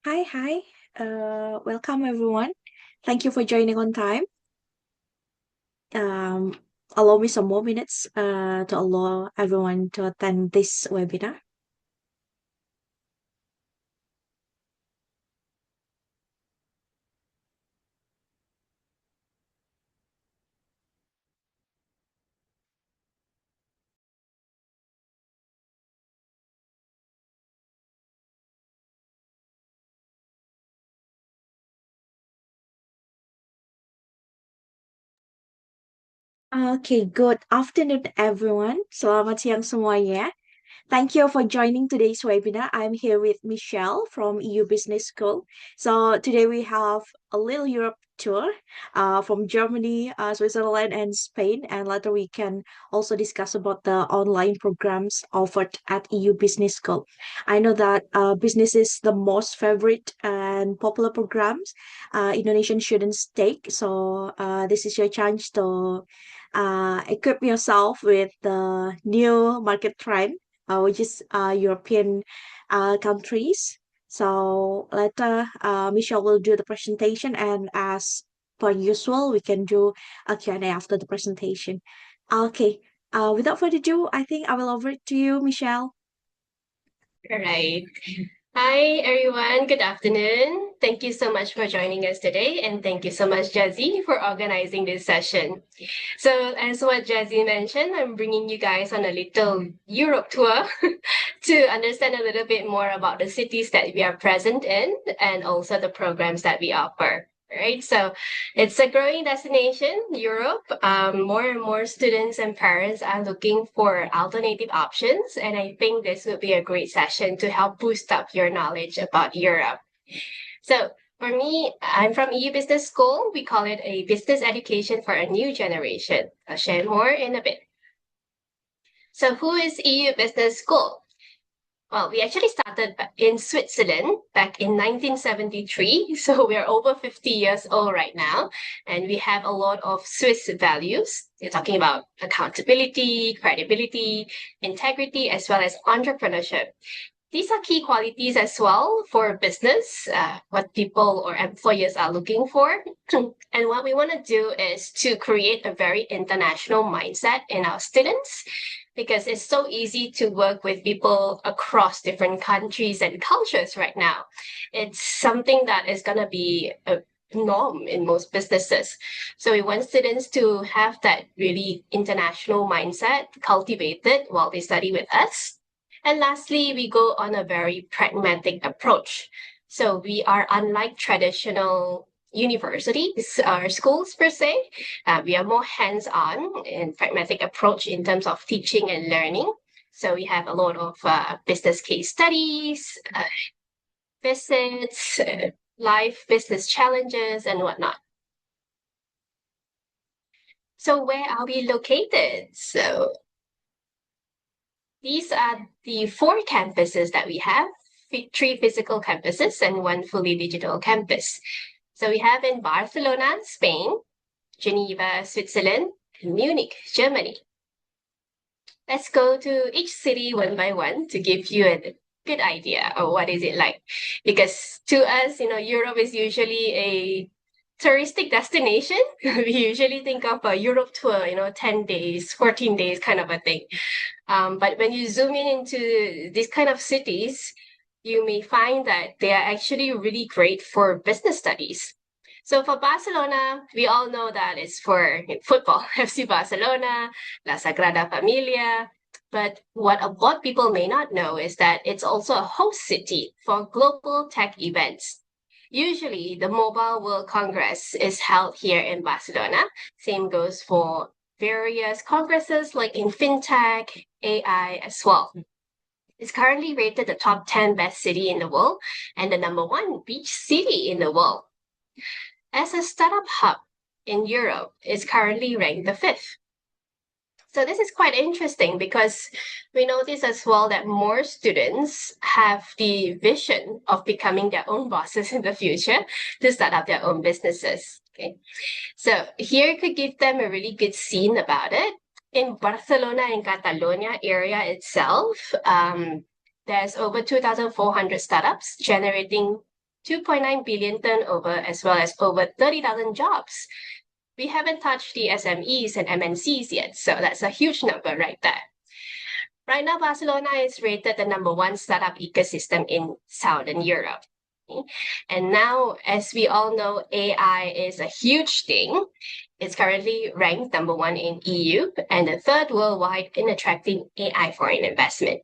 Hi. Welcome everyone. Thank you for joining on time. Um, Allow me some more minutes to allow everyone to attend this webinar. Okay, good afternoon everyone. Selamat siang semuanya. Thank you for joining today's webinar. I'm here with Michelle from EU Business School. So today we have a little Europe tour from Germany, Switzerland, and Spain. And later we can also discuss about the online programs offered at EU Business School. I know that business is the most favorite and popular programs Indonesian students take. So this is your chance to equip yourself with the new market trend which is European countries. So later, Michelle will do the presentation, and as per usual, we can do a Q&A after the presentation. Okay. Without further ado, I think I will over it to you, Michelle. All right. Hi, everyone. Good afternoon. Thank you so much for joining us today. And thank you so much, Jazzy, for organizing this session. So, as what Jazzy mentioned, I'm bringing you guys on a little Europe tour to understand a little bit more about the cities that we are present in and also the programs that we offer. Right, so it's a growing destination, Europe. More and more students and parents are looking for alternative options, and I think this would be a great session to help boost up your knowledge about Europe. So for me, I'm from EU Business School. We call it a business education for a new generation. I'll share more in a bit. So who is EU Business School? Well, we actually started in Switzerland back in 1973. So we're over 50 years old right now. And we have a lot of Swiss values. You're talking about accountability, credibility, integrity, as well as entrepreneurship. These are key qualities as well for business, what people or employers are looking for. And what we want to do is to create a very international mindset in our students because it's so easy to work with people across different countries and cultures right now. It's something that is going to be a norm in most businesses. So we want students to have that really international mindset cultivated while they study with us. And lastly, we go on a very pragmatic approach. So we are unlike traditional universities or schools per se. We are more hands-on and pragmatic approach in terms of teaching and learning. So we have a lot of business case studies, visits, live business challenges, and whatnot. So where are we located? So these are the 4 campuses that we have, 3 physical campuses and 1 fully digital campus. So we have in Barcelona, Spain, Geneva, Switzerland, and Munich, Germany. Let's go to each city one by one to give you a good idea of what is it like. Because to us, Europe is usually a touristic destination. We usually think of a Europe tour, 10 days, 14 days kind of a thing. But when you zoom in into these kind of cities, you may find that they are actually really great for business studies. So for Barcelona, we all know that it's for football, FC Barcelona, La Sagrada Familia. But what a lot of people may not know is that it's also a host city for global tech events. Usually, the Mobile World Congress is held here in Barcelona. Same goes for various congresses like in fintech, AI as well. It's currently rated the top 10 best city in the world and the number 1 beach city in the world. As a startup hub in Europe, it's currently ranked the 5th. So this is quite interesting because we notice as well that more students have the vision of becoming their own bosses in the future to start up their own businesses. Okay, so here could give them a really good scene about it. In Barcelona and Catalonia area itself, there's over 2,400 startups generating 2.9 billion turnover, as well as over 30,000 jobs. We haven't touched the SMEs and MNCs yet, so that's a huge number right there. Right now, Barcelona is rated the #1 startup ecosystem in Southern Europe. And now, as we all know, AI is a huge thing. It's currently ranked #1 in EU and the third worldwide in attracting AI foreign investment.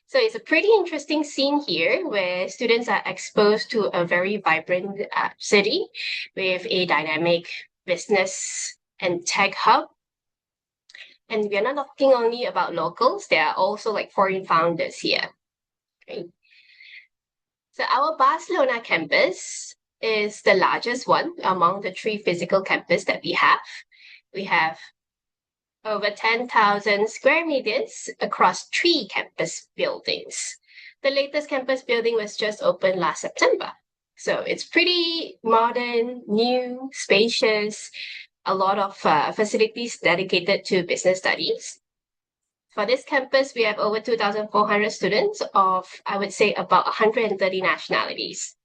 So it's a pretty interesting scene here where students are exposed to a very vibrant city with a dynamic business and tech hub. And we're not talking only about locals, there are also like foreign founders here. Right? So our Barcelona campus is the largest one among the 3 physical campuses that we have. We have over 10,000 square meters across 3 campus buildings. The latest campus building was just opened last September. So it's pretty modern, new, spacious, a lot of facilities dedicated to business studies. For this campus, we have over 2,400 students of, I would say, about 130 nationalities.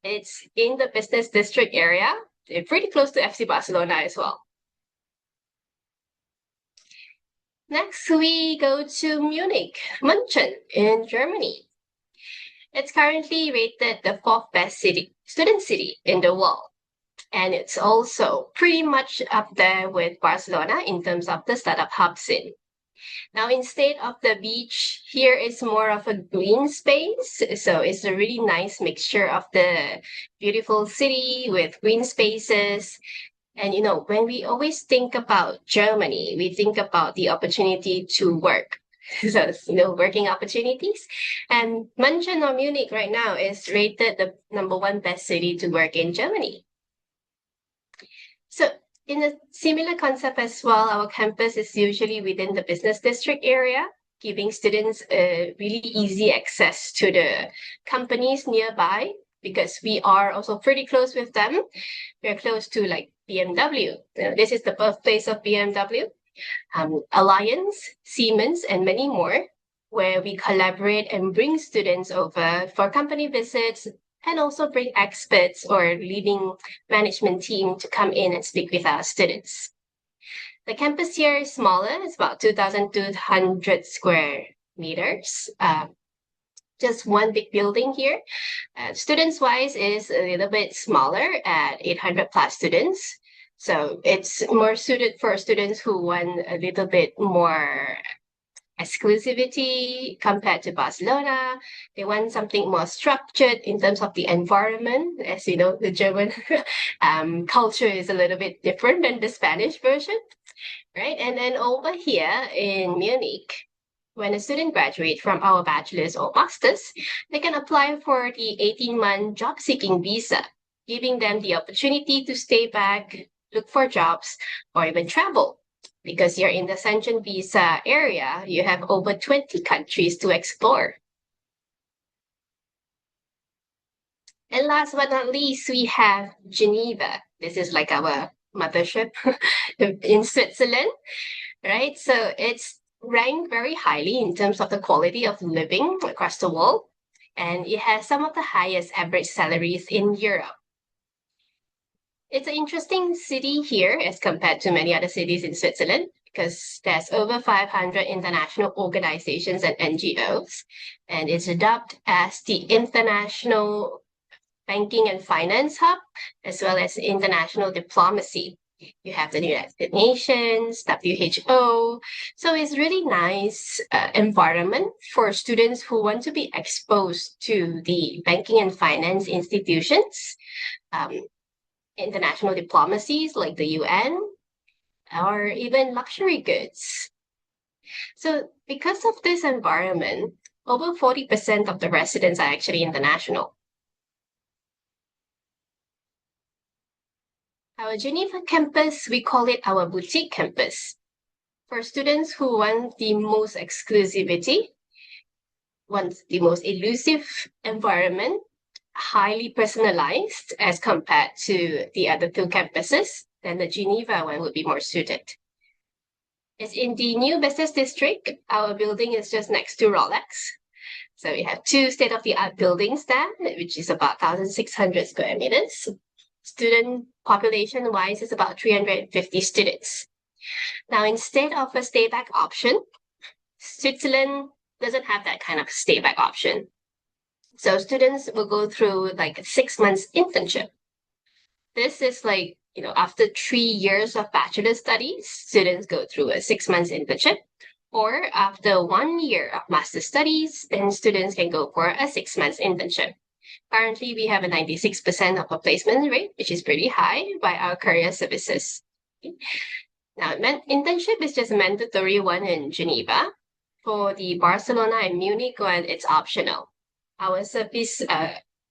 It's in the business district area, pretty close to FC Barcelona as well. Next, we go to Munich, München in Germany. It's currently rated the 4th best student city in the world. And it's also pretty much up there with Barcelona in terms of the startup hub scene. Now, instead of the beach, here is more of a green space. So it's a really nice mixture of the beautiful city with green spaces. And, when we always think about Germany, we think about the opportunity to work. So, working opportunities. And München or Munich right now is rated the #1 best city to work in Germany. So in a similar concept as well, our campus is usually within the business district area, giving students a really easy access to the companies nearby because we are also pretty close with them. We're close to like BMW. This is the birthplace of BMW, Alliance, Siemens, and many more, where we collaborate and bring students over for company visits and also bring experts or leading management team to come in and speak with our students. The campus here is smaller. It's about 2,200 square meters. Just one big building here. Students-wise is a little bit smaller at 800 plus students. So it's more suited for students who want a little bit more exclusivity compared to Barcelona. They want something more structured in terms of the environment. As you know, the German culture is a little bit different than the Spanish version, right? And then over here in Munich, when a student graduates from our bachelor's or master's, they can apply for the 18-month job-seeking visa, giving them the opportunity to stay back, look for jobs, or even travel. Because you're in the Schengen visa area, you have over 20 countries to explore. And last but not least, we have Geneva. This is like our mothership in Switzerland, right? So it's ranked very highly in terms of the quality of living across the world. And it has some of the highest average salaries in Europe. It's an interesting city here as compared to many other cities in Switzerland because there's over 500 international organizations and NGOs, and it's dubbed as the International Banking and Finance Hub, as well as international diplomacy. You have the United Nations, WHO. So it's really nice environment for students who want to be exposed to the banking and finance institutions. International diplomacies like the UN, or even luxury goods. So because of this environment, over 40% of the residents are actually international. Our Geneva campus, we call it our boutique campus. For students who want the most exclusivity, want the most elusive environment, highly personalized as compared to the other 2 campuses, then the Geneva one would be more suited. It's in the new business district. Our building is just next to Rolex. So we have two state-of-the-art buildings there, which is about 1,600 square meters. Student population-wise is about 350 students. Now, instead of a stay-back option, Switzerland doesn't have that kind of stay-back option. So students will go through like a 6 months internship. This is like, after 3 years of bachelor studies, students go through a 6 months internship. Or after 1 year of master studies, then students can go for a 6 months internship. Currently, we have a 96% of a placement rate, which is pretty high by our career services. Now, internship is just a mandatory one in Geneva. For the Barcelona and Munich one, it's optional. Our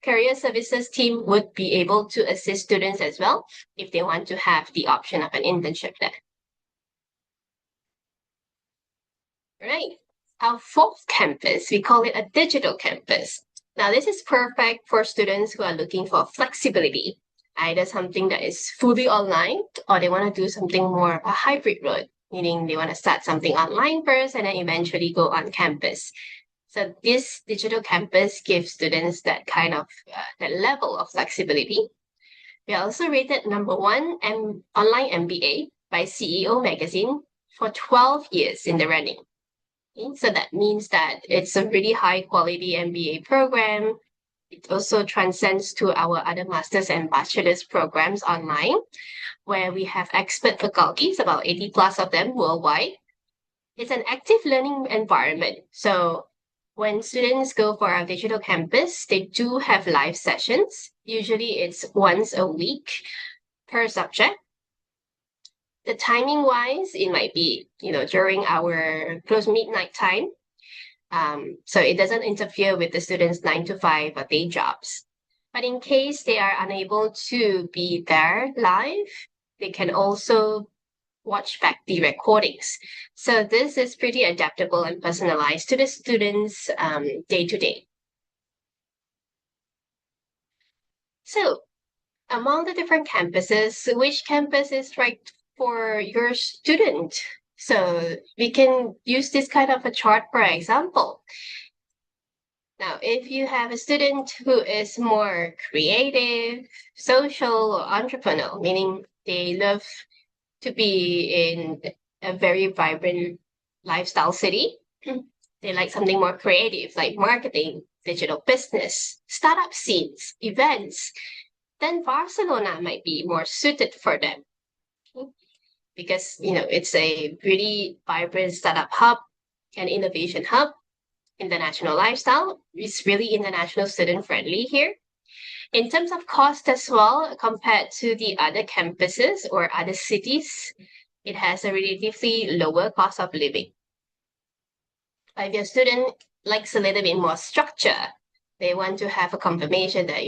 career services team would be able to assist students as well if they want to have the option of an internship there. Right. Our fourth campus, we call it a digital campus. Now, this is perfect for students who are looking for flexibility, either something that is fully online or they want to do something more of a hybrid road, meaning they want to start something online first and then eventually go on campus. So this digital campus gives students that kind of that level of flexibility. We are also rated #1 online MBA by CEO Magazine for 12 years in the running. Okay, so that means that it's a really high quality MBA program. It also transcends to our other master's and bachelor's programs online, where we have expert faculties, about 80 plus of them worldwide. It's an active learning environment. So when students go for our digital campus, they do have live sessions. Usually it's once a week per subject. The timing wise, it might be, during our close midnight time. So it doesn't interfere with the students' 9 to 5 or day jobs. But in case they are unable to be there live, they can also watch back the recordings. So this is pretty adaptable and personalized to the students day to day. So among the different campuses, which campus is right for your student? So we can use this kind of a chart for example. Now, if you have a student who is more creative, social, or entrepreneurial, meaning they love to be in a very vibrant lifestyle city, they like something more creative, like marketing, digital business, startup scenes, events, then Barcelona might be more suited for them. Because, it's a really vibrant startup hub and innovation hub, international lifestyle. It's really international student friendly here. In terms of cost as well, compared to the other campuses or other cities, it has a relatively lower cost of living. If your student likes a little bit more structure, they want to have a confirmation that,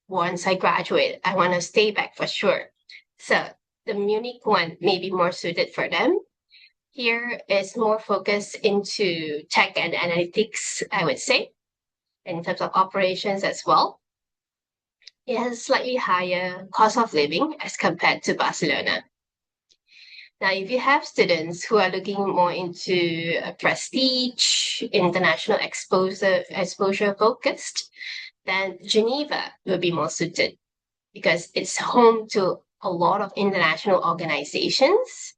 once I graduate, I want to stay back for sure. So the Munich one may be more suited for them. Here is more focused into tech and analytics, I would say, in terms of operations as well. It has slightly higher cost of living as compared to Barcelona. Now, if you have students who are looking more into prestige, international exposure focused, then Geneva will be more suited because it's home to a lot of international organizations.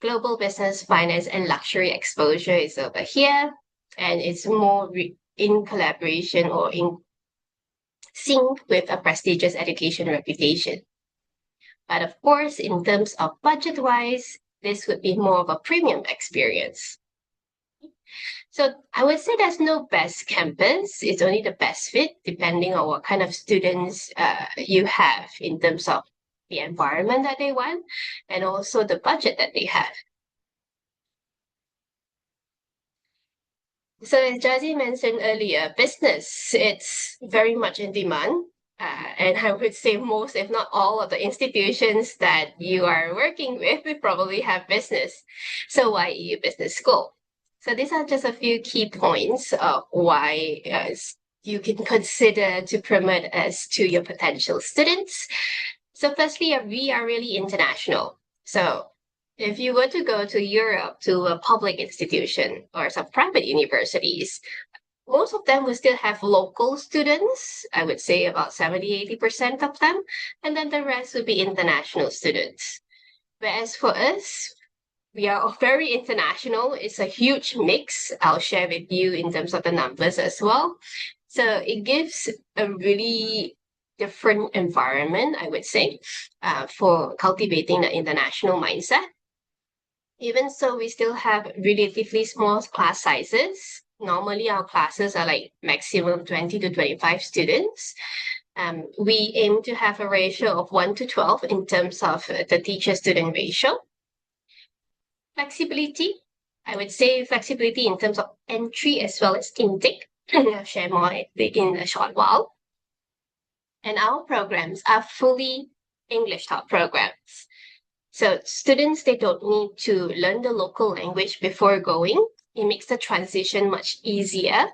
Global business, finance, and luxury exposure is over here, and it's more in collaboration or in sync with a prestigious education reputation. But of course, in terms of budget-wise, this would be more of a premium experience. So I would say there's no best campus. It's only the best fit depending on what kind of students you have in terms of the environment that they want and also the budget that they have. So as Jazzy mentioned earlier, business, it's very much in demand. And I would say most, if not all, of the institutions that you are working with will probably have business. So why EU Business School? So these are just a few key points of why you can consider to promote us to your potential students. So firstly, we are really international. So if you were to go to Europe to a public institution or some private universities, most of them will still have local students. I would say about 70-80% of them. And then the rest will be international students. Whereas for us, we are very international. It's a huge mix. I'll share with you in terms of the numbers as well. So it gives a really different environment, I would say, for cultivating the international mindset. Even so, we still have relatively small class sizes. Normally, our classes are like maximum 20 to 25 students. We aim to have a ratio of 1 to 12 in terms of the teacher-student ratio. Flexibility, I would say flexibility in terms of entry as well as intake. I'll share more in a short while. And our programs are fully English taught programs. So students, they don't need to learn the local language before going. It makes the transition much easier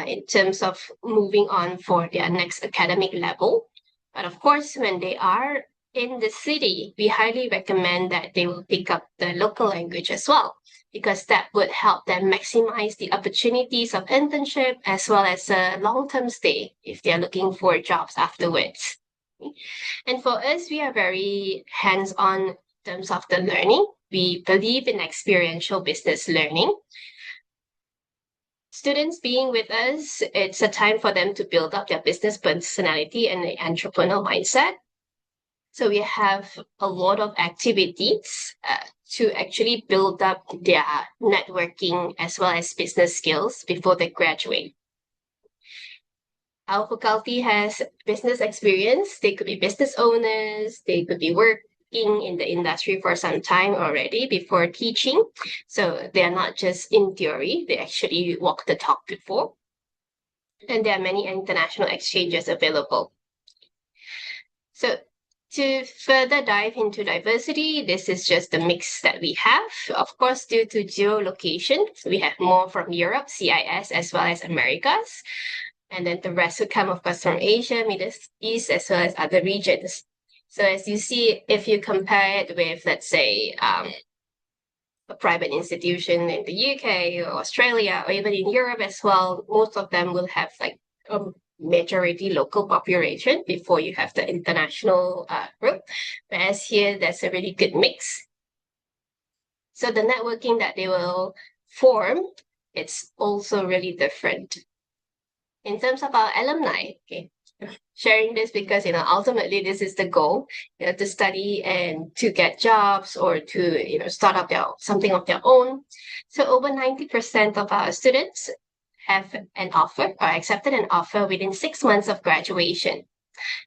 in terms of moving on for their next academic level. But of course, when they are in the city, we highly recommend that they will pick up the local language as well, because that would help them maximize the opportunities of internship as well as a long-term stay if they're looking for jobs afterwards. And for us, we are very hands-on in terms of the learning. We believe in experiential business learning. Students being with us, it's a time for them to build up their business personality and the entrepreneurial mindset. So we have a lot of activities to actually build up their networking as well as business skills before they graduate. Our faculty has business experience. They could be business owners. They could be working in the industry for some time already before teaching. So they are not just in theory, they actually walk the talk before. And there are many international exchanges available. So to further dive into diversity, this is just the mix that we have. Of course, due to geolocation, we have more from Europe, CIS, as well as Americas. And then the rest would come, of course, from Asia, Middle East, as well as other regions. So as you see, if you compare it with, let's say, a private institution in the UK or Australia, or even in Europe as well, most of them will have like a majority local population before you have the international group. Whereas here, that's a really good mix. So the networking that they will form, it's also really different. In terms of our alumni, okay, sharing this because, ultimately this is the goal, to study and to get jobs or to, start up something of their own. So over 90% of our students have an offer or accepted an offer within 6 months of graduation.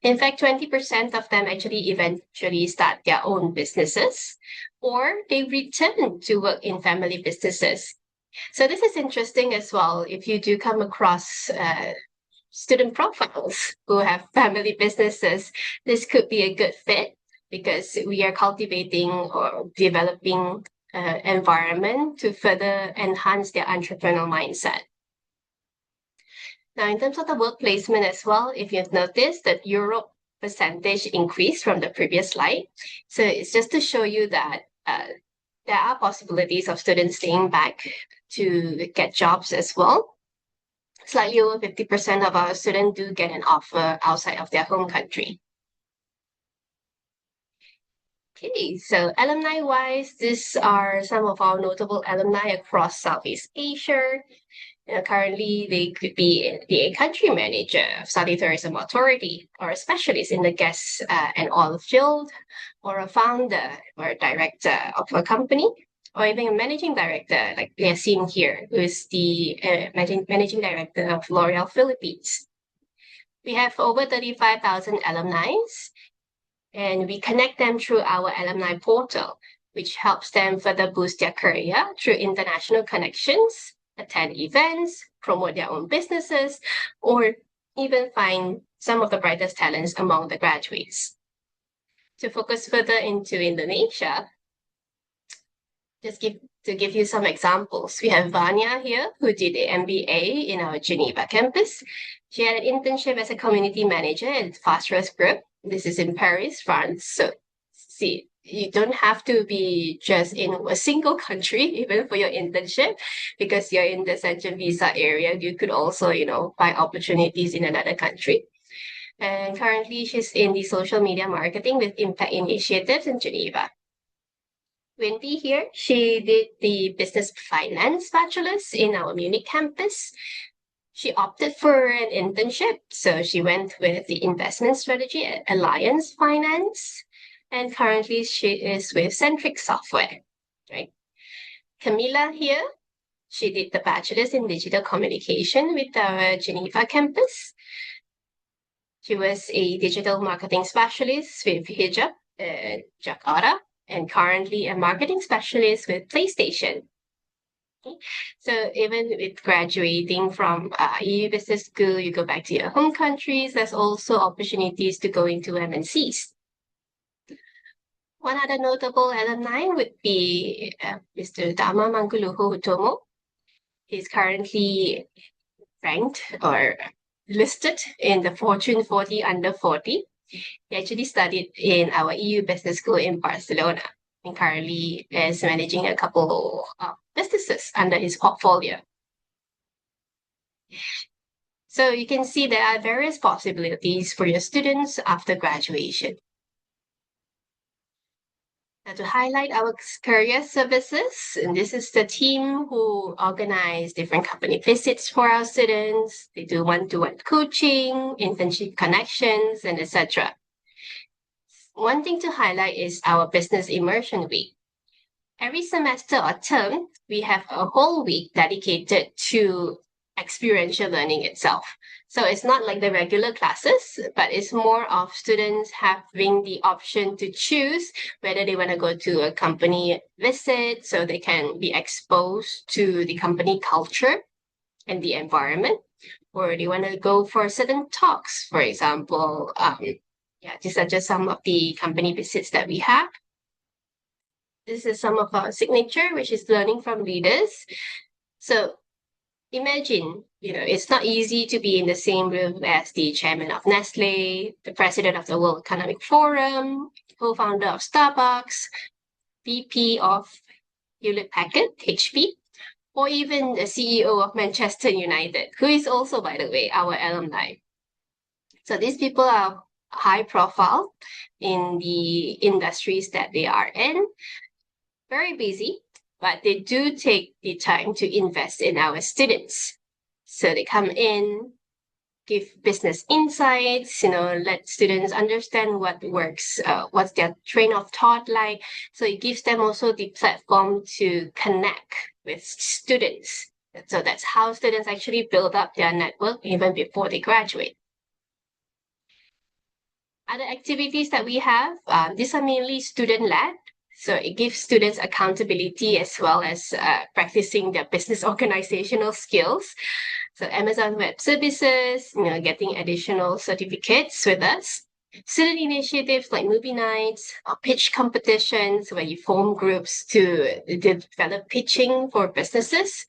In fact, 20% of them actually eventually start their own businesses, or they return to work in family businesses. So this is interesting as well. If you do come across student profiles who have family businesses, this could be a good fit because we are cultivating or developing environment to further enhance their entrepreneurial mindset. Now, in terms of the work placement as well, if you've noticed that Europe percentage increased from the previous slide. So it's just to show you that there are possibilities of students staying back to get jobs as well. Slightly over 50% of our students do get an offer outside of their home country. Okay, so alumni-wise, these are some of our notable alumni across Southeast Asia. Currently, they could be the country manager of Saudi Tourism Authority, or a specialist in the gas and oil field, or a founder or a director of a company, or even a managing director, like we are seeing here, who is the managing director of L'Oreal Philippines. We have over 35,000 alumni, and we connect them through our alumni portal, which helps them further boost their career through international connections, attend events, promote their own businesses, or even find some of the brightest talents among the graduates. To focus further into Indonesia, to give you some examples, we have Vanya here, who did an MBA in our Geneva campus. She had an internship as a community manager at Fast Rose Group. This is in Paris, France. So see, you don't have to be just in a single country, even for your internship, because you're in the Ascension visa area. You could also, find opportunities in another country. And currently, she's in the social media marketing with Impact Initiatives in Geneva. Wendy here, she did the business finance bachelor's in our Munich campus. She opted for an internship, so she went with the investment strategy at Alliance Finance, and currently she is with Centric Software, right? Camila here, she did the bachelor's in digital communication with our Geneva campus. She was a digital marketing specialist with Hijab, Jakarta, and currently a marketing specialist with PlayStation. So even with graduating from EU Business School, you go back to your home countries, there's also opportunities to go into MNCs. One other notable alumni would be Mr. Dama Manguluho Hutomo. He's currently ranked or listed in the Fortune 40 under 40. He actually studied in our EU Business School in Barcelona and currently is managing a couple of businesses under his portfolio. So you can see there are various possibilities for your students after graduation. Now to highlight our career services, and this is the team who organize different company visits for our students. They do one-to-one coaching, internship connections, and etc. One thing to highlight is our business immersion week. Every semester or term, we have a whole week dedicated to experiential learning itself. So it's not like the regular classes, but it's more of students having the option to choose whether they want to go to a company visit so they can be exposed to the company culture and the environment, or they want to go for certain talks, for example. These are just some of the company visits that we have. This is some of our signature, which is learning from leaders. So imagine, it's not easy to be in the same room as the chairman of Nestle, the president of the World Economic Forum, co-founder of Starbucks, VP of Hewlett Packard, HP, or even the CEO of Manchester United, who is also, by the way, our alumni. So these people are high profile in the industries that they are in, very busy, but they do take the time to invest in our students. So they come in, give business insights, let students understand what works, what's their train of thought like. So it gives them also the platform to connect with students. So that's how students actually build up their network even before they graduate. Other activities that we have, these are mainly student-led. So it gives students accountability as well as practicing their business organizational skills. So Amazon Web Services, getting additional certificates with us. Student initiatives like movie nights or pitch competitions where you form groups to develop pitching for businesses.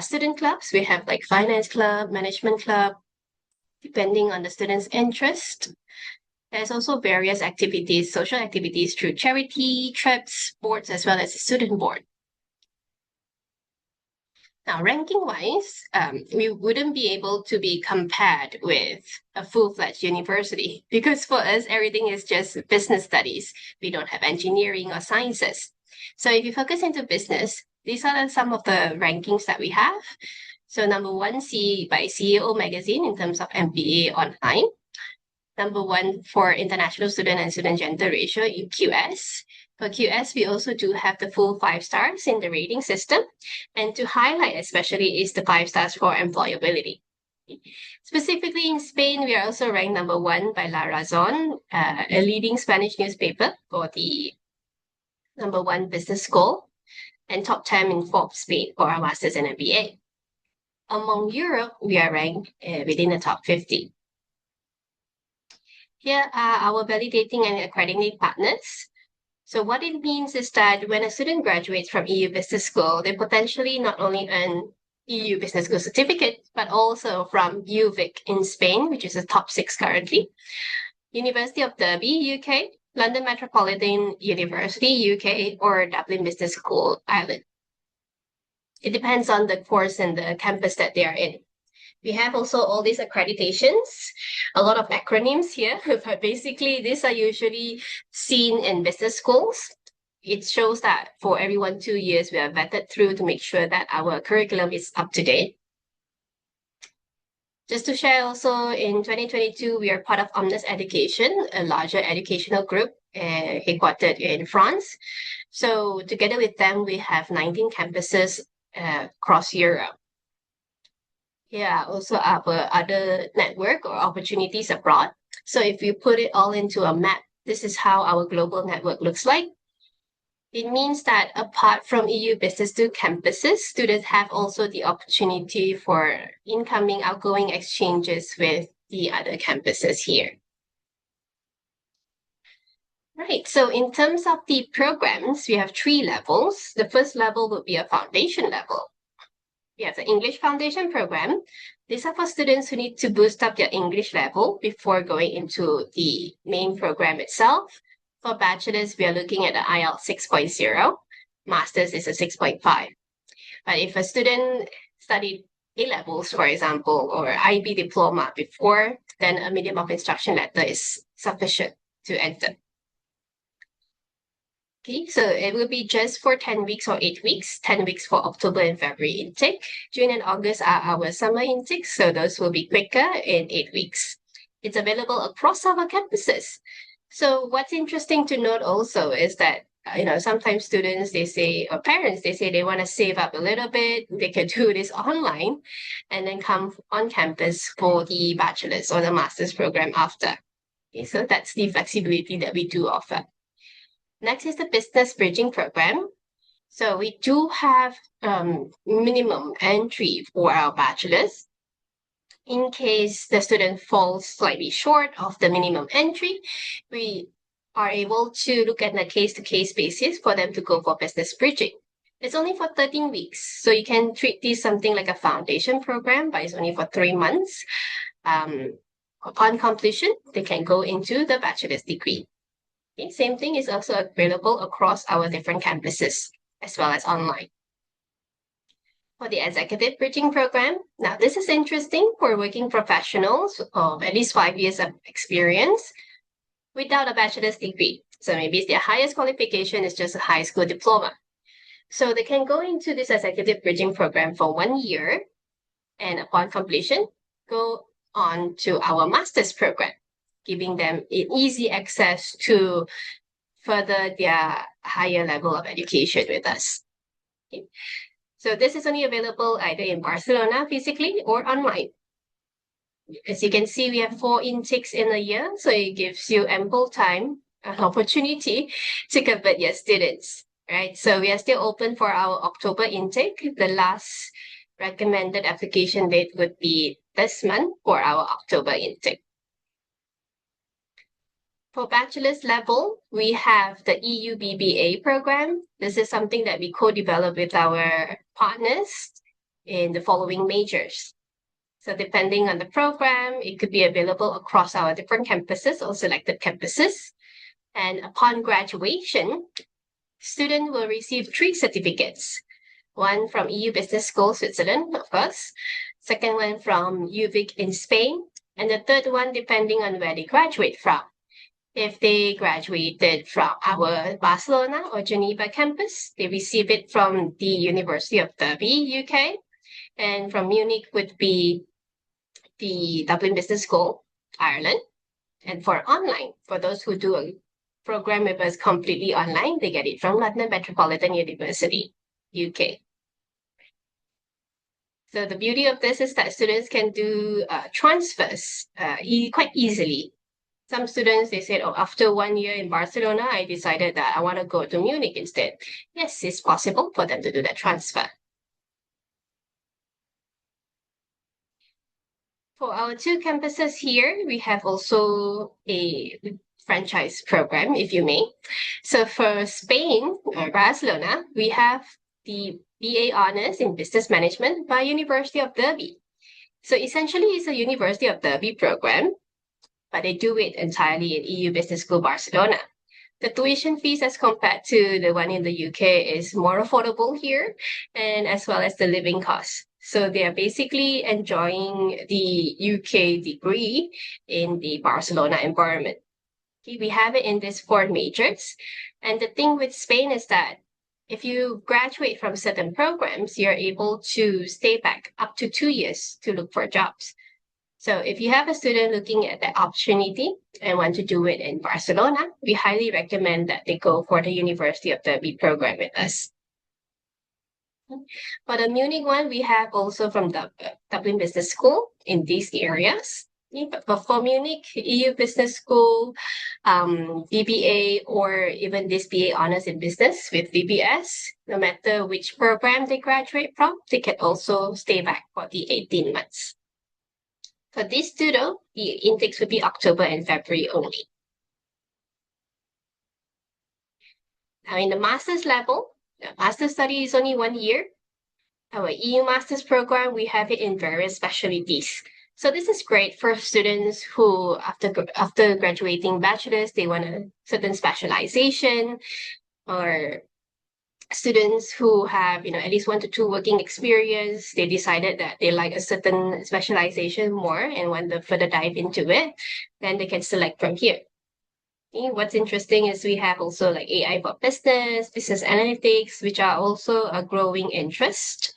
Student clubs, we have like finance club, management club, depending on the student's interest. There's also various activities, social activities through charity, trips, sports, as well as the student board. Now, ranking-wise, we wouldn't be able to be compared with a full-fledged university because for us, everything is just business studies. We don't have engineering or sciences. So if you focus into business, these are some of the rankings that we have. So number one, by CEO Magazine in terms of MBA online. Number one for international student and student gender ratio in QS. For QS, we also do have the full 5 stars in the rating system. And to highlight especially is the 5 stars for employability. Specifically in Spain, we are also ranked number 1 by La Razón, a leading Spanish newspaper for the number 1 business school, and top 10 in Forbes Spain for our master's and MBA. Among Europe, we are ranked within the top 50. Here are our validating and accrediting partners. So what it means is that when a student graduates from EU Business School, they potentially not only earn EU Business School certificate, but also from UVic in Spain, which is a top 6 currently, University of Derby, UK, London Metropolitan University, UK, or Dublin Business School, Ireland. It depends on the course and the campus that they are in. We have also all these accreditations, a lot of acronyms here, but basically these are usually seen in business schools. It shows that for every 2 years, we are vetted through to make sure that our curriculum is up to date. Just to share also, in 2022, we are part of Omnis Education, a larger educational group headquartered in France. So together with them, we have 19 campuses across Europe. Yeah, also our other network or opportunities abroad. So if you put it all into a map, this is how our global network looks like. It means that apart from EU Business School campuses, students have also the opportunity for incoming, outgoing exchanges with the other campuses here. Right, so in terms of the programs, we have 3 levels. The first level would be a foundation level. We have the English Foundation Program. These are for students who need to boost up their English level before going into the main program itself. For bachelor's, we are looking at the IELTS 6.0. Master's is a 6.5. But if a student studied A-levels, for example, or IB diploma before, then a medium of instruction letter is sufficient to enter. Okay, so it will be just for 10 weeks or 8 weeks, 10 weeks for October and February intake. June and August are our summer intakes, so those will be quicker in 8 weeks. It's available across our campuses. So what's interesting to note also is that, sometimes students, they say, or parents, they say they want to save up a little bit. They can do this online and then come on campus for the bachelor's or the master's program after. Okay, so that's the flexibility that we do offer. Next is the business bridging program. So we do have minimum entry for our bachelor's. In case the student falls slightly short of the minimum entry, we are able to look at a case-to-case basis for them to go for business bridging. It's only for 13 weeks, so you can treat this something like a foundation program, but it's only for 3 months. Upon completion, they can go into the bachelor's degree. Okay, same thing is also available across our different campuses as well as online. For the executive bridging program, now this is interesting for working professionals of at least 5 years of experience without a bachelor's degree. So maybe their highest qualification is just a high school diploma. So they can go into this executive bridging program for 1 year, and upon completion, go on to our master's program, giving them easy access to further their higher level of education with us. Okay. So this is only available either in Barcelona physically or online. As you can see, we have 4 intakes in a year, so it gives you ample time and opportunity to convert your students, right? So we are still open for our October intake. The last recommended application date would be this month for our October intake. For bachelor's level, we have the EU BBA program. This is something that we co-develop with our partners in the following majors. So depending on the program, it could be available across our different campuses or selected campuses. And upon graduation, student will receive 3 certificates. One from EU Business School, Switzerland, of course. Second one from UVic in Spain. And the third one, depending on where they graduate from. If they graduated from our Barcelona or Geneva campus, they receive it from the University of Derby, UK. And from Munich would be the Dublin Business School, Ireland. And for online, for those who do a program with us completely online, they get it from London Metropolitan University, UK. So the beauty of this is that students can do transfers quite easily. Some students, they said, after 1 year in Barcelona, I decided that I want to go to Munich instead. Yes, it's possible for them to do that transfer. For our 2 campuses here, we have also a franchise program, if you may. So for Spain, or Barcelona, we have the BA Honors in Business Management by University of Derby. So essentially, it's a University of Derby program, but they do it entirely in EU Business School Barcelona. The tuition fees as compared to the one in the UK is more affordable here, and as well as the living costs. So they are basically enjoying the UK degree in the Barcelona environment. Okay, we have it in these four majors. And the thing with Spain is that if you graduate from certain programs, you're able to stay back up to 2 years to look for jobs. So if you have a student looking at that opportunity and want to do it in Barcelona, we highly recommend that they go for the University of Derby program with us. For the Munich one, we have also from the Dublin Business School in these areas. But for Munich, EU Business School, BBA, or even this BA Honors in Business with VBS, no matter which program they graduate from, they can also stay back for the 18 months. For this student, the intakes would be October and February only. Now, in the master's level, the master's study is only 1 year. Our EU master's program, we have it in various specialties. So this is great for students who, after graduating bachelor's, they want a certain specialization, or students who have, at least 1 to 2 working experience. They decided that they like a certain specialization more and want to further dive into it, then they can select from here. Okay, what's interesting is we have also like AI for business, business analytics, which are also a growing interest.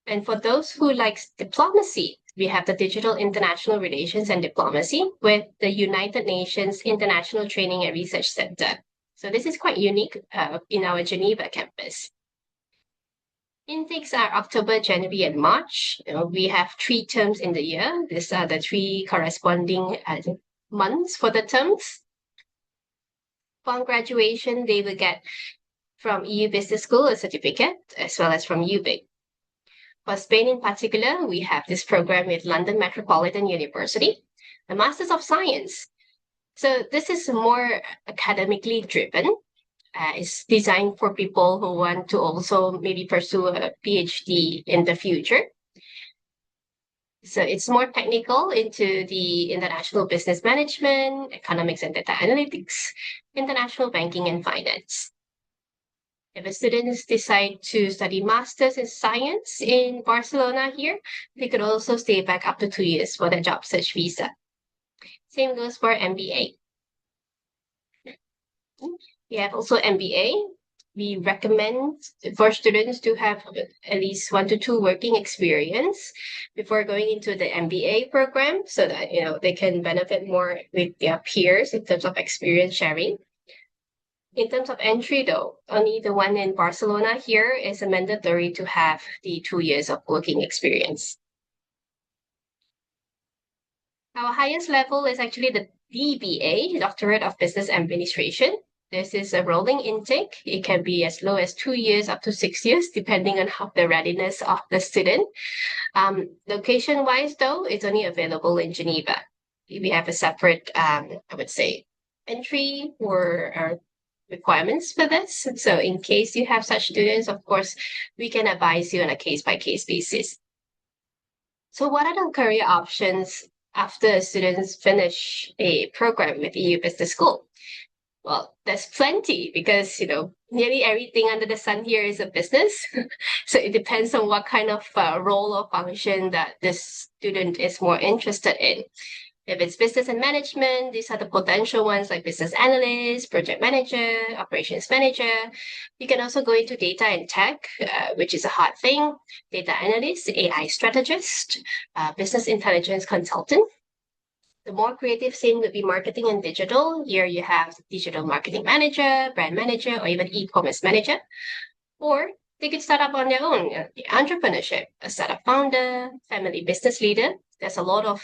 And for those who likes diplomacy, we have the Digital International Relations and Diplomacy with the United Nations International Training and Research Center. So this is quite unique in our Geneva campus. Intakes are October, January, and March. We have 3 terms in the year. These are the 3 corresponding months for the terms. Upon graduation, they will get from EU Business School a certificate, as well as from UBIC. For Spain in particular, we have this program with London Metropolitan University, the Masters of Science. So this is more academically driven. It's designed for people who want to also maybe pursue a PhD in the future. So it's more technical into the international business management, economics and data analytics, international banking and finance. If students decide to study masters in science in Barcelona here, they could also stay back up to 2 years for the job search visa. Same goes for MBA. We have also MBA. We recommend for students to have at least 1 to 2 working experience before going into the MBA program, so that they can benefit more with their peers in terms of experience sharing. In terms of entry, though, only the one in Barcelona here is mandatory to have the 2 years of working experience. Our highest level is actually the DBA, Doctorate of Business Administration. This is a rolling intake. It can be as low as 2 years up to 6 years, depending on the readiness of the student. Location-wise, though, it's only available in Geneva. We have a separate, I would say, entry or requirements for this. So in case you have such students, of course, we can advise you on a case-by-case basis. So what are the career options after students finish a program with EU Business School? Well, there's plenty because, nearly everything under the sun here is a business. So it depends on what kind of role or function that this student is more interested in. If it's business and management, these are the potential ones like business analyst, project manager, operations manager. You can also go into data and tech, which is a hard thing, data analyst, AI strategist, business intelligence consultant. The more creative scene would be marketing and digital. Here you have digital marketing manager, brand manager, or even e-commerce manager. Or they could start up on their own, the entrepreneurship, a startup founder, family business leader. There's a lot of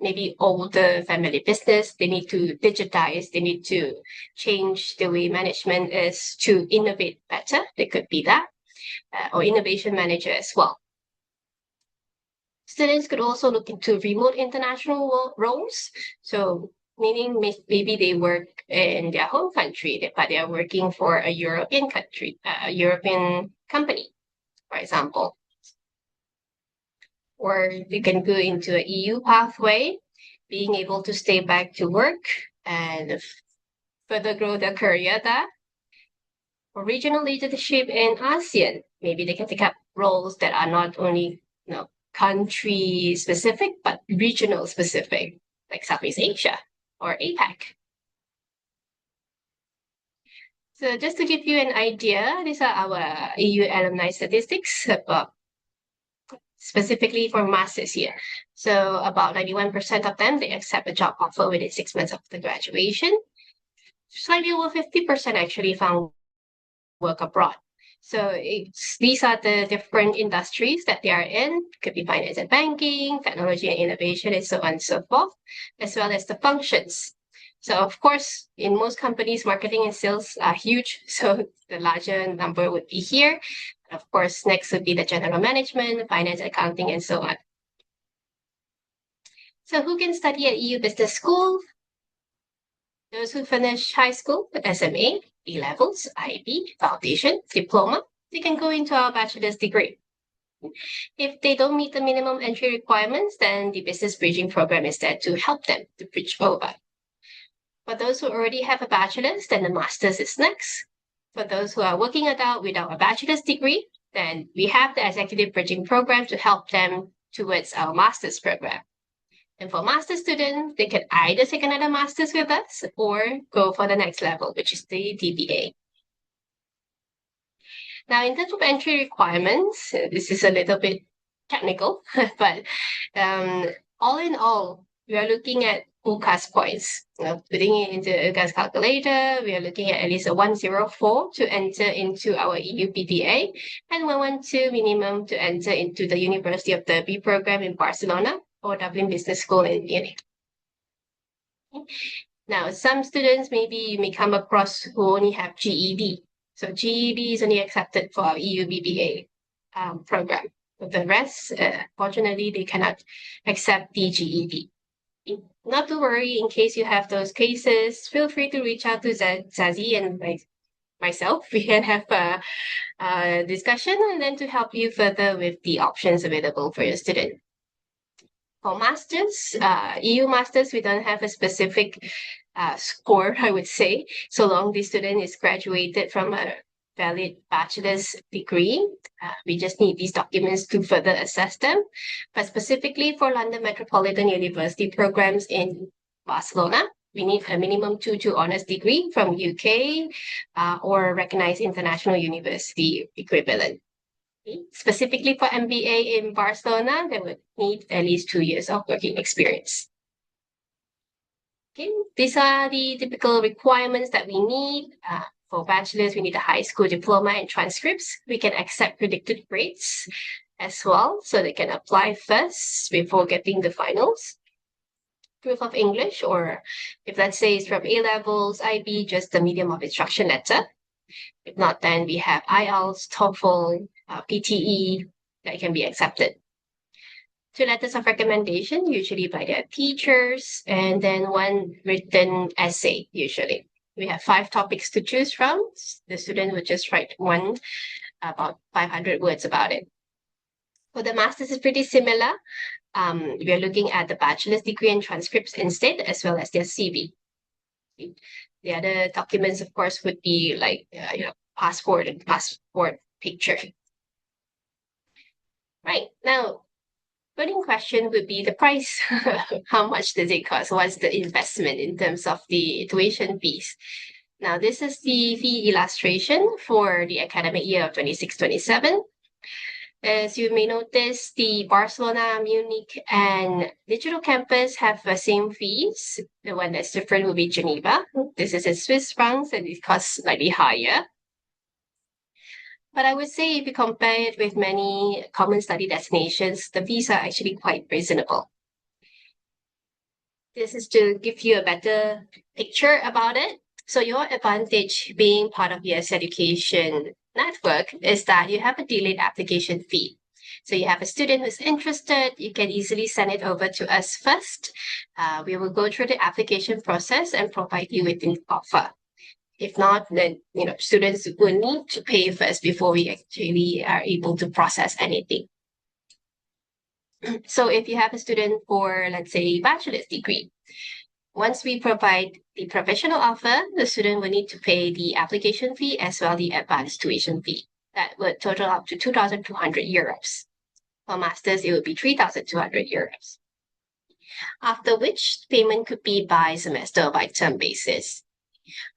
maybe older family business. They need to digitize. They need to change the way management is to innovate better. They could be that, or innovation manager as well. Students could also look into remote international roles. So meaning maybe they work in their home country, but they are working for a European country, a European company, for example. Or you can go into an EU pathway, being able to stay back to work and further grow their career there. For regional leadership in ASEAN, maybe they can take up roles that are not only country specific, but regional specific, like Southeast Asia or APAC. So just to give you an idea, these are our EU alumni statistics about specifically for masters here. So about 91% of them, they accept a job offer within 6 months of the graduation. Slightly over 50% actually found work abroad. So these are the different industries that they are in. Could be finance and banking, technology and innovation, and so on and so forth, as well as the functions. So of course, in most companies, marketing and sales are huge. So the larger number would be here. And of course, next would be the general management, finance, accounting, and so on. So who can study at EU Business School? Those who finish high school with SMA, A-levels, IB, foundation, diploma, they can go into our bachelor's degree. If they don't meet the minimum entry requirements, then the business bridging program is there to help them to bridge over. For those who already have a bachelor's, then the master's is next. For those who are working adult without a bachelor's degree, then we have the executive bridging program to help them towards our master's program. And for master's students, they can either take another master's with us or go for the next level, which is the DBA. Now, in terms of entry requirements, this is a little bit technical, but all in all, we are looking at UCAS points. Putting it into UCAS calculator, we are looking at least a 104 to enter into our EU PDA and 112 minimum to enter into the University of Derby program in Barcelona or Dublin Business School in Munich. Now, some students maybe you may come across who only have GED. So GED is only accepted for our EU BBA program. But the rest, fortunately, they cannot accept the GED. Not to worry, in case you have those cases, feel free to reach out to Zazie and myself. We can have a discussion and then to help you further with the options available for your student. For masters, EU masters, we don't have a specific score, I would say, so long the student is graduated from a valid bachelor's degree. We just need these documents to further assess them. But specifically for London Metropolitan University programs in Barcelona, we need a minimum 2 honours degree from UK or recognized international university equivalent. Specifically for MBA in Barcelona, they would need at least 2 years of working experience. Okay, these are the typical requirements that we need. For bachelor's, we need a high school diploma and transcripts. We can accept predicted grades as well, so they can apply first before getting the finals. Proof of English, or if let's say it's from A-levels, IB, just the medium of instruction letter. If not, then we have IELTS, TOEFL, PTE that can be accepted. 2 letters of recommendation, usually by their teachers, and then 1 written essay, usually. We have 5 topics to choose from. The student would just write one, about 500 words about it. For the master's, is pretty similar. We are looking at the bachelor's degree and transcripts instead, as well as their CV. The other documents, of course, would be like passport and passport picture. Right, now, burning question would be the price. How much does it cost? What's the investment in terms of the tuition fees? Now, this is the fee illustration for the academic year of 26-27. As you may notice, the Barcelona, Munich, and Digital Campus have the same fees. The one that's different will be Geneva. This is in Swiss francs, and it costs slightly higher. But I would say if you compare it with many common study destinations, the fees are actually quite reasonable. This is to give you a better picture about it. So your advantage being part of US Education network is that you have a delayed application fee. So you have a student who's interested, you can easily send it over to us first. We will go through the application process and provide you with an offer. If not, then students will need to pay first before we actually are able to process anything. So if you have a student for, let's say, bachelor's degree, Once we provide the provisional offer, the student will need to pay the application fee as well the advanced tuition fee. That would total up to 2,200 euros. For masters, it would be 3,200 euros. After which, payment could be by semester or by term basis.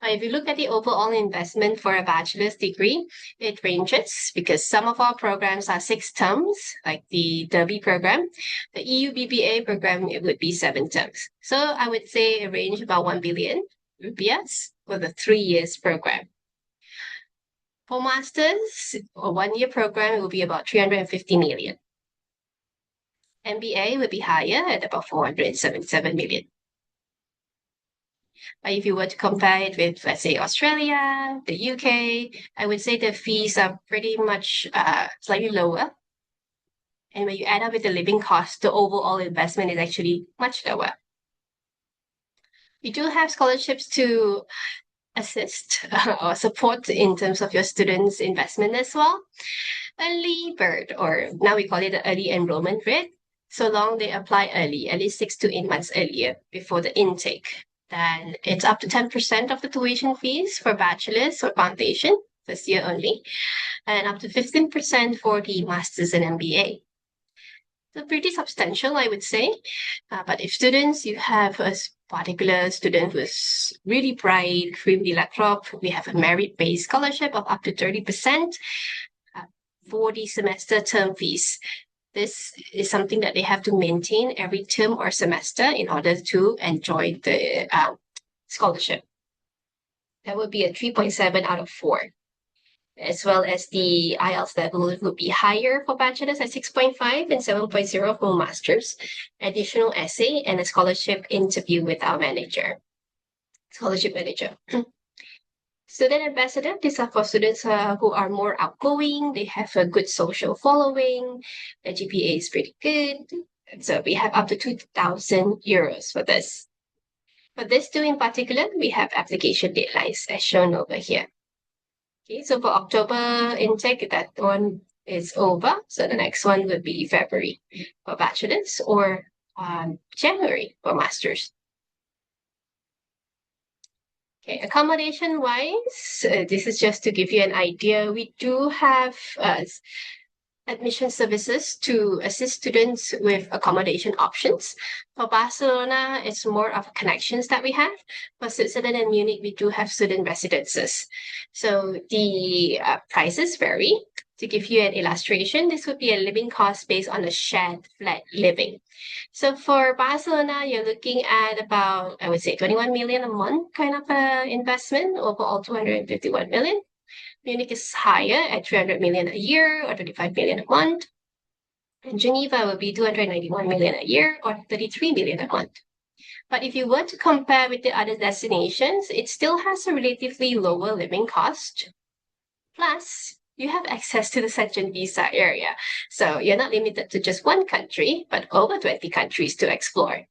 If you look at the overall investment for a bachelor's degree, it ranges because some of our programs are 6 terms, like the Derby program. The EU BBA program, it would be 7 terms. So I would say a range about 1 billion rupiahs for the 3 years program. For masters, a 1-year program, it will be about 350 million. MBA would be higher at about 477 million. But if you were to compare it with, let's say, Australia, the UK, I would say the fees are pretty much slightly lower. And when you add up with the living cost, the overall investment is actually much lower. We do have scholarships to assist or support in terms of your students' investment as well. Early bird, or now we call it the early enrollment rate, so long they apply early, at least 6 to 8 months earlier before the intake. Then it's up to 10% of the tuition fees for bachelor's or foundation, this year only, and up to 15% for the master's and MBA. So pretty substantial, I would say. But if students, you have a particular student who's really bright, really laptop, we have a merit-based scholarship of up to 30% for the semester term fees. This is something that they have to maintain every term or semester in order to enjoy the scholarship. That would be a 3.7 out of 4, as well as the IELTS level would be higher for bachelor's at 6.5 and 7.0 for masters, additional essay, and a scholarship interview with our scholarship manager. Student ambassador, these are for students who are more outgoing, they have a good social following, the GPA is pretty good. So we have up to 2,000 euros for this. For this two in particular, we have application deadlines as shown over here. Okay, so for October intake, that one is over. So the next one would be February for bachelor's or January for master's. Okay, accommodation-wise, this is just to give you an idea. We do have admission services to assist students with accommodation options. For Barcelona, it's more of connections that we have. For Switzerland and Munich, we do have student residences. So the prices vary. To give you an illustration, this would be a living cost based on a shared flat living. So for Barcelona, you're looking at about, I would say, 21 million a month kind of investment, overall 251 million. Munich is higher at 300 million a year or 25 million a month. And Geneva will be 291 million a year or 33 million a month. But if you were to compare with the other destinations, it still has a relatively lower living cost. Plus, you have access to the Schengen visa area. So you're not limited to just one country, but over 20 countries to explore.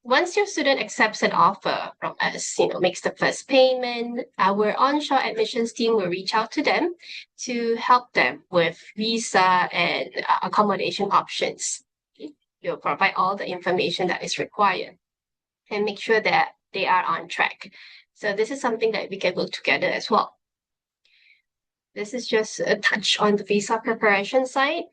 Once your student accepts an offer from us, makes the first payment, our onshore admissions team will reach out to them to help them with visa and accommodation options. We'll provide all the information that is required and make sure that they are on track. So this is something that we can work together as well. This is just a touch on the visa preparation side.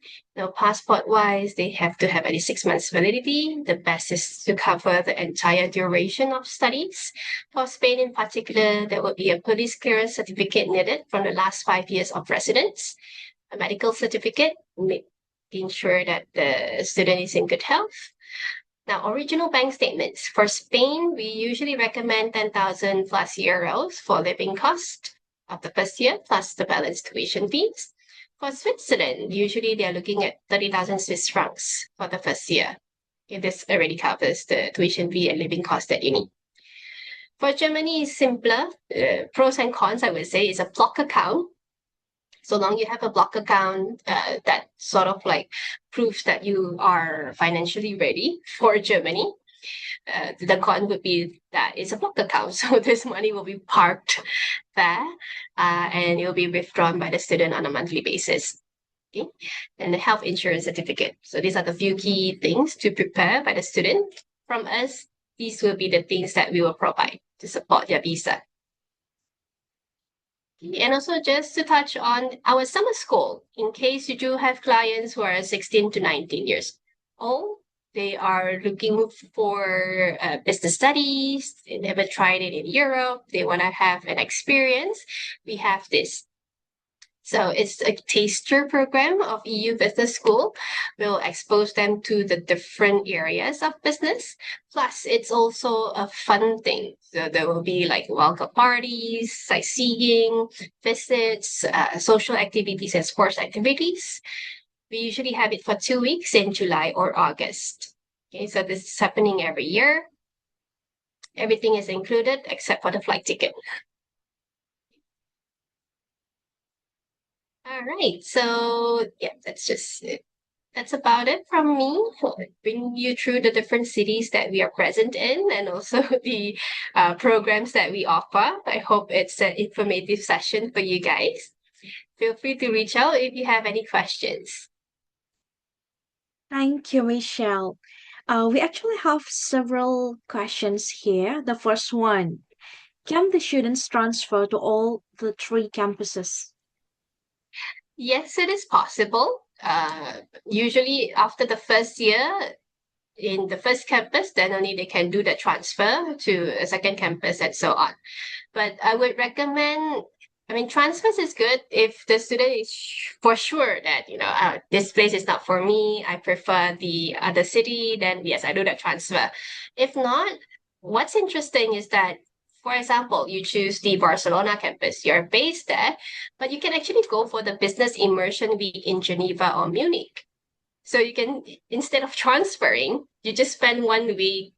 Passport-wise, they have to have at least 6 months validity. The best is to cover the entire duration of studies. For Spain in particular, there will be a police clearance certificate needed from the last 5 years of residence, a medical certificate, making sure that the student is in good health. Now, original bank statements. For Spain, we usually recommend 10,000 plus euros for living cost of the first year, plus the balance tuition fees. For Switzerland, usually they're looking at 30,000 Swiss francs for the first year. Okay, this already covers the tuition fee and living cost that you need. For Germany, it's simpler. Pros and cons, I would say, is a block account. So long you have a block account, that sort of like proves that you are financially ready for Germany. The con would be that it's a blocked account, so this money will be parked there and it will be withdrawn by the student on a monthly basis. Okay? And the health insurance certificate. So these are the few key things to prepare by the student. from us, these will be the things that we will provide to support their visa. And also just to touch on our summer school, in case you do have clients who are 16 to 19 years old, they are looking for business studies, they never tried it in Europe, they want to have an experience, we have this. So it's a taster program of EU Business School. We'll expose them to the different areas of business. Plus, it's also a fun thing. So there will be like welcome parties, sightseeing, visits, social activities, and sports activities. We usually have it for 2 weeks in July or August. Okay, so this is happening every year. Everything is included except for the flight ticket. All right, so yeah, that's just it. That's about it from me. Bring you through the different cities that we are present in and also the programs that we offer. I hope it's an informative session for you guys. Feel free to reach out if you have any questions. Thank you, Michelle. We actually have several questions here. The first one, can the students transfer to all the three campuses? Yes, it is possible. Usually after the first year, in the first campus, then only they can do the transfer to a second campus and so on. But I would recommend, I mean, transfers is good if the student is for sure that, this place is not for me, I prefer the other city, then yes, I do the transfer. If not, what's interesting is that, for example, you choose the Barcelona campus, you're based there, but you can actually go for the business immersion week in Geneva or Munich. So you can, instead of transferring, you just spend 1 week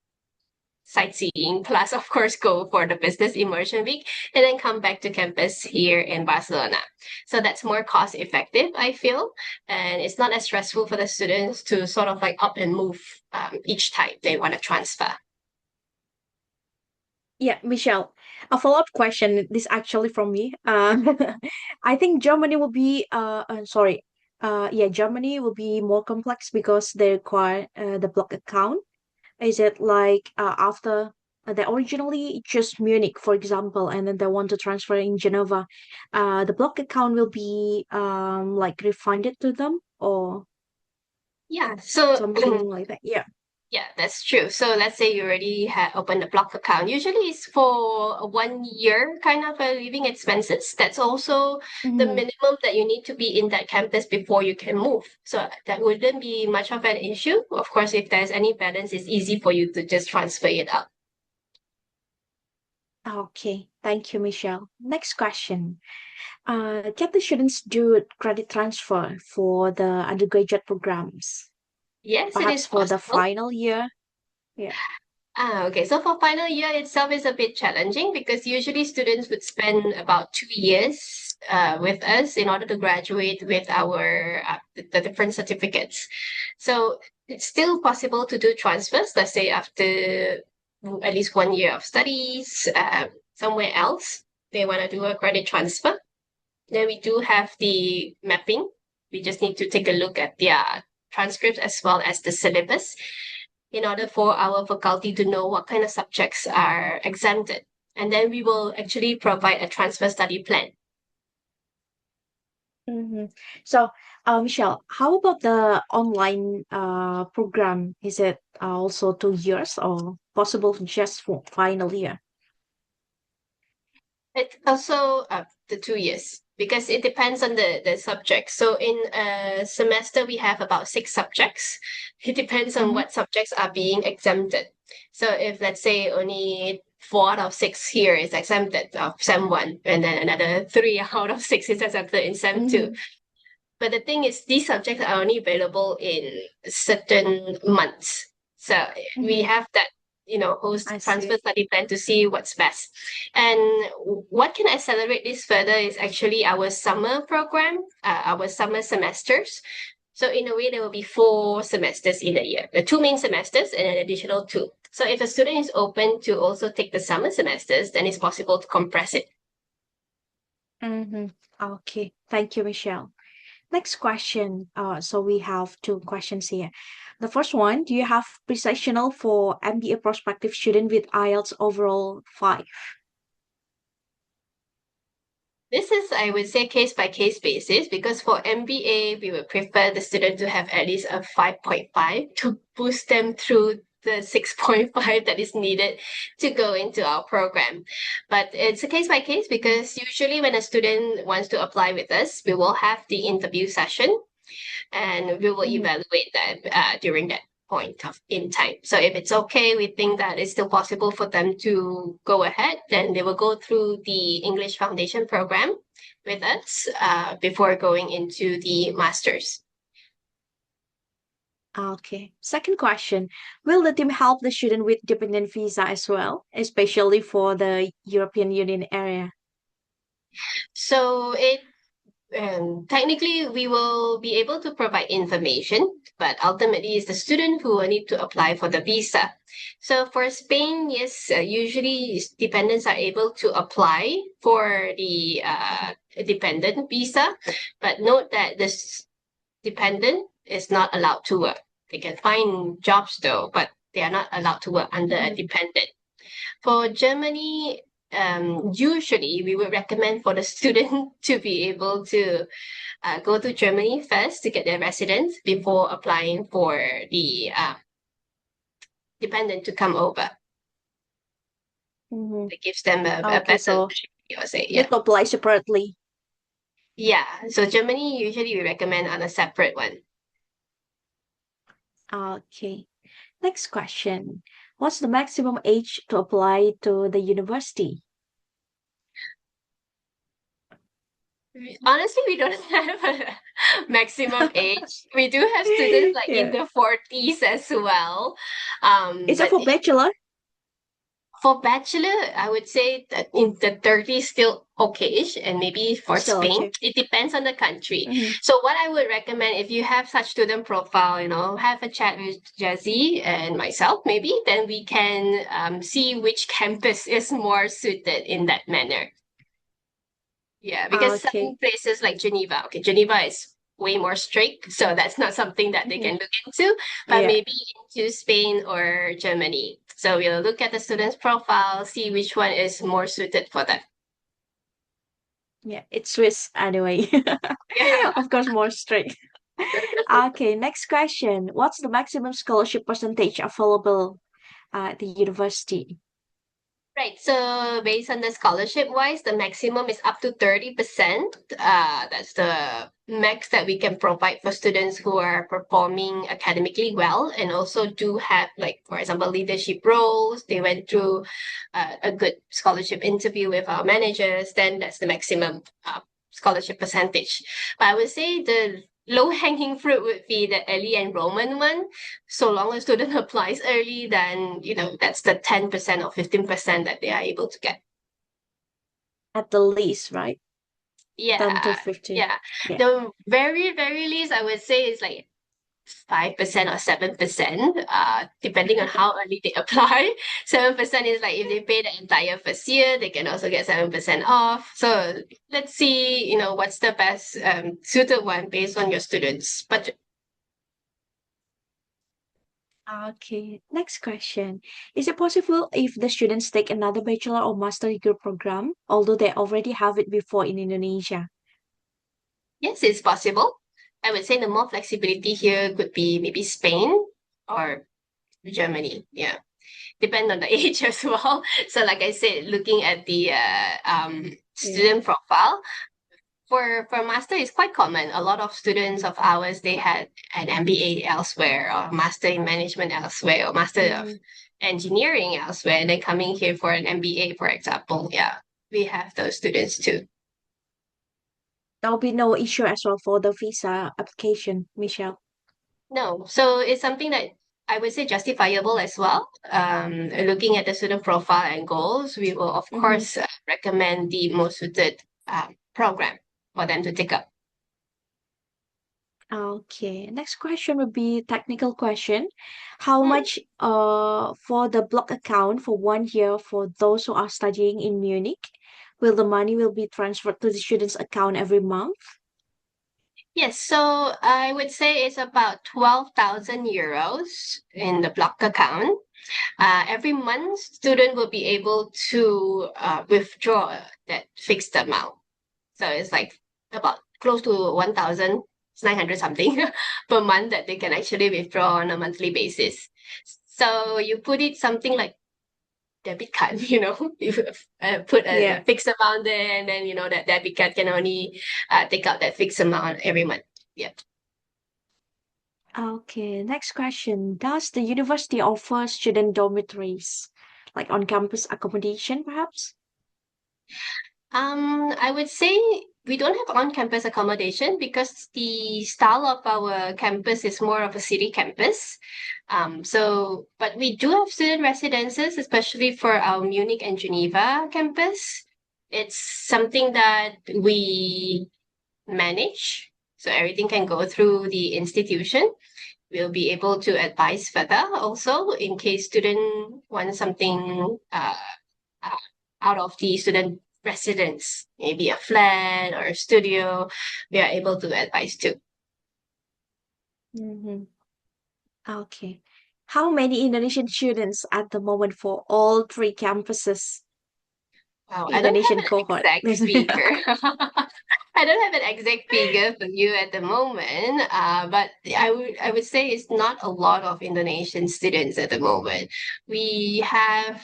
sightseeing, plus, of course, go for the business immersion week and then come back to campus here in Barcelona. So that's more cost effective, I feel. And it's not as stressful for the students to sort of like up and move each time they want to transfer. Yeah, Michelle, a follow-up question. This actually from me. I think Germany will be sorry. Yeah, Germany will be more complex because they require the block account. Is it like after they originally just Munich, for example, and then they want to transfer in Geneva, the block account will be like refunded to them or Yeah, so something like that. Yeah. yeah, that's true. So let's say you already have opened a block account. Usually it's for a 1 year kind of living expenses. That's also the Mm-hmm. minimum that you need to be in that campus before you can move. So that wouldn't be much of an issue. Of course, if there's any balance, it's easy for you to just transfer it out. Okay, thank you, Michelle. Next question. Can the students do credit transfer for the undergraduate programs? Yes, it Perhaps is for the possible. final year? Yeah. Okay. So for final year itself is a bit challenging because usually students would spend about 2 years with us in order to graduate with our the different certificates. So it's still possible to do transfers. Let's say after at least 1 year of studies somewhere else, they want to do a credit transfer. Then we do have the mapping. We just need to take a look at their transcripts as well as the syllabus in order for our faculty to know what kind of subjects are exempted. And then we will actually provide a transfer study plan. Mm-hmm. So, Michelle, how about the online program? Is it also 2 years or possible just for final year? It's also the 2 years because it depends on the subject. So in a semester, we have about 6 subjects. It depends on Mm-hmm. what subjects are being exempted. So if let's say only 4 out of 6 here is exempted of SEM 1, and then another 3 out of 6 is exempted in SEM 2. Mm-hmm. But the thing is, these subjects are only available in certain months. So we Mm-hmm. have that, host I transfer see. study plan to see what's best. And what can accelerate this further is actually our summer program, our summer semesters. So in a way, there will be 4 semesters in a year, the 2 main semesters and an additional 2. So if a student is open to also take the summer semesters, then it's possible to compress it. Mm-hmm. Okay, thank you, Michelle. Next question. So we have two questions here. The first one, do you have pre-sessional for MBA prospective student with IELTS overall 5? This is, I would say, case by case basis because for MBA, we would prefer the student to have at least a 5.5 to boost them through the 6.5 that is needed to go into our program. But it's a case by case because usually when a student wants to apply with us, we will have the interview session and we will Mhm. evaluate them during that point of in time. So if it's okay, we think that it's still possible for them to go ahead, then they will go through the English Foundation program with us before going into the masters. Okay. Second question, will the team help the student with dependent visa as well, especially for the European Union area? So it technically, we will be able to provide information, but ultimately, it's the student who will need to apply for the visa. So for Spain, yes, usually dependents are able to apply for the dependent visa, but note that this dependent is not allowed to work. They can find jobs though, but they are not allowed to work under a Mhm. dependent. For Germany, usually we would recommend for the student to be able to go to Germany first to get their residence before applying for the dependent to come over. Mhm. It gives them a Okay, better so opportunity, I say, need yeah. to apply separately. Yeah, so Germany usually we recommend on a separate one. Okay. Next question. What's the maximum age to apply to the university? Honestly, we don't have a maximum age. We do have students like in Yeah. the 40s as well. Is it But for bachelor? for bachelor, I would say that in the 30s still okayish, and maybe for Still Spain, okay. it depends on the country. Mhm. So what I would recommend if you have such student profile, have a chat with Jazzy and myself, maybe, then we can see which campus is more suited in that manner. Yeah, because Okay. some places like Geneva, okay, Geneva is way more strict, so that's not something that they can Mhm. look into, but Yeah. maybe into Spain or Germany. So we'll look at the student's profile, see which one is more suited for them. Yeah. It's Swiss anyway. Yeah. Of course, more strict. Okay. Next question. What's the maximum scholarship percentage available at the university? Right. So based on the scholarship wise, the maximum is up to 30%. That's the max that we can provide for students who are performing academically well and also do have, like, for example, leadership roles. They went through a good scholarship interview with our managers, then that's the maximum scholarship percentage. But I would say the low hanging fruit would be the early enrollment one. So long as student applies early, then that's the 10% or 15% that they are able to get. At the least, right? 10 to Yeah, 15. yeah. Yeah. The very, very least I would say is like 5% or 7%, depending on how early they apply. 7% is like if they pay the entire first year, they can also get 7% off. So let's see, what's the best suited one based on your students' budget. Okay, next question. Is it possible if the students take another bachelor or master degree program, although they already have it before in Indonesia? Yes, it's possible. I would say the more flexibility here could be maybe Spain or Germany. Yeah, depend on the age as well. So, like I said, looking at the Yeah. student profile for master is quite common. A lot of students of ours they had an MBA elsewhere, or master in management elsewhere, or master of Mm, engineering elsewhere, and then coming here for an MBA, for example. Yeah, we have those students too. there'll be no issue as well for the visa application, Michelle. No, so it's something that I would say justifiable as well. Looking at the student profile and goals, we will of Mm-hmm. course recommend the most suited program for them to take up. Okay, next question would be technical question. How Hmm. much for the block account for 1 year for those who are studying in Munich? Will the money will be transferred to the student's account every month? Yes, so I would say it's about 12,000 euros in the block account. Every month, student will be able to withdraw that fixed amount. So it's like about close to 1,900 something per month that they can actually withdraw on a monthly basis. So you put it something like debit card, you put a Yeah. fixed amount there, and then that debit card can only take out that fixed amount every month. Yeah. Okay, next question. Does the university offer student dormitories, like on-campus accommodation, perhaps? I would say we don't have on-campus accommodation because the style of our campus is more of a city campus. But we do have student residences, especially for our Munich and Geneva campus. It's something that we manage, so everything can go through the institution. We'll be able to advise further also in case student wants something uh, out of the student residence, maybe a flat or a studio. We are able to advise too. Mm-hmm. Okay. How many Indonesian students at the moment for all three campuses? Wow, I don't have Indonesian an cohort. exact figure. I don't have an exact figure for you at the moment, but I would say it's not a lot of Indonesian students at the moment. We have,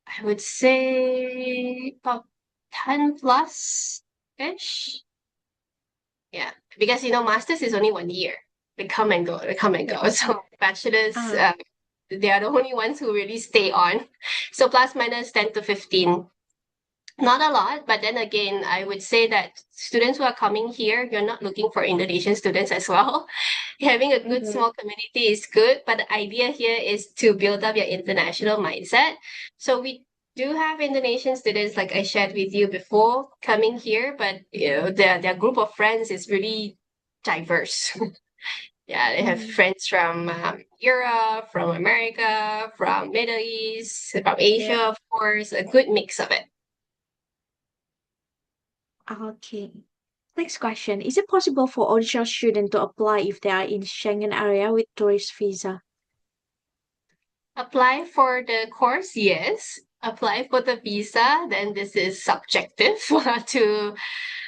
I would say, about 10 plus ish. Yeah, because masters is only 1 year. They come and go. They come and Yeah. go. So bachelors, Ah, they are the only ones who really stay on. So plus minus 10 to 15. Not a lot, but then again, I would say that students who are coming here, you're not looking for Indonesian students as well. Having a good mhm, small community is good, but the idea here is to build up your international mindset. So we do have Indonesian students, like I shared with you before, coming here, but their group of friends is really diverse. Yeah, they have mm. friends from Europe, from America, from Middle East, from Yeah. Asia, of course, a good mix of it. Okay. Next question. Is it possible for onshore students to apply if they are in Schengen area with tourist visa? Apply for the course, yes. Apply for the visa, then this is subjective to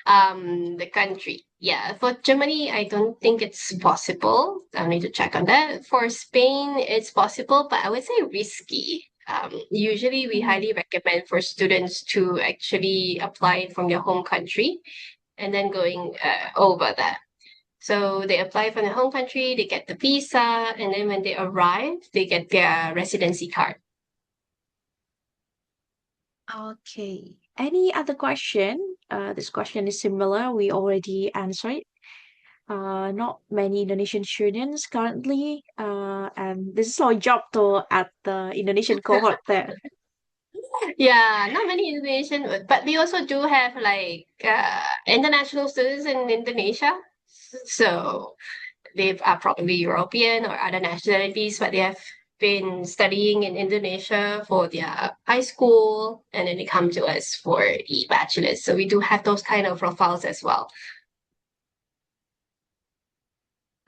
the country. Yeah, for Germany, I don't think it's possible. I need to check on that. For Spain, it's possible, but I would say risky. Usually, we Mhm. highly recommend for students to actually apply from their home country and then going over there. So they apply from their home country, they get the visa, and then when they arrive, they get their residency card. Okay. Any other question? This question is similar. We already answered. Not many Indonesian students currently, and this is our job to add the Indonesian cohort there. Yeah, not many Indonesian, but we also do have like international students in Indonesia. So they are probably European or other nationalities, but they have been studying in Indonesia for their high school, and then they come to us for the bachelor's. So we do have those kind of profiles as well.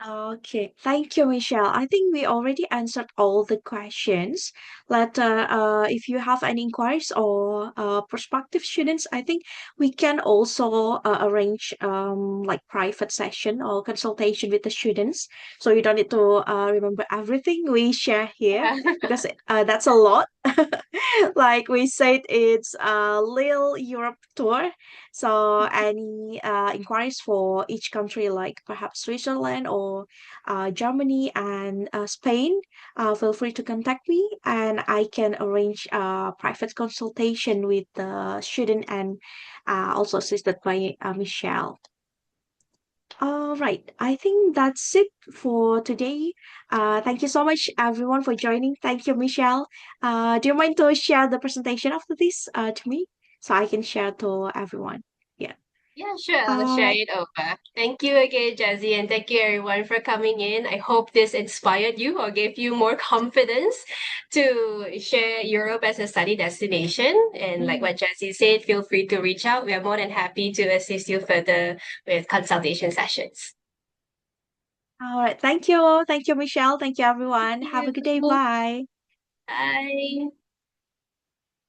Okay, thank you, Michelle. I think we already answered all the questions. Later, if you have any inquiries or prospective students, I think we can also arrange like private session or consultation with the students. So you don't need to remember everything we share here Yeah. because that's a lot. Like we said, it's a little Europe tour. So any inquiries for each country, like perhaps Switzerland or Germany and Spain, feel free to contact me, and I can arrange a private consultation with the student and also assisted by Michelle. All right, I think that's it for today. Thank you so much, everyone, for joining. Thank you, Michelle. Do you mind to share the presentation after this to me so I can share to everyone? Yeah. Yeah, sure. I'll All share right. it over. Thank you again, Jazzy, and thank you everyone for coming in. I hope this inspired you or gave you more confidence to share Europe as a study destination. And like Mm. what Jazzy said, feel free to reach out. We are more than happy to assist you further with consultation sessions. All right. Thank you. Thank you, Michelle. Thank you, everyone. Thank Have a good day. you. Bye. Bye.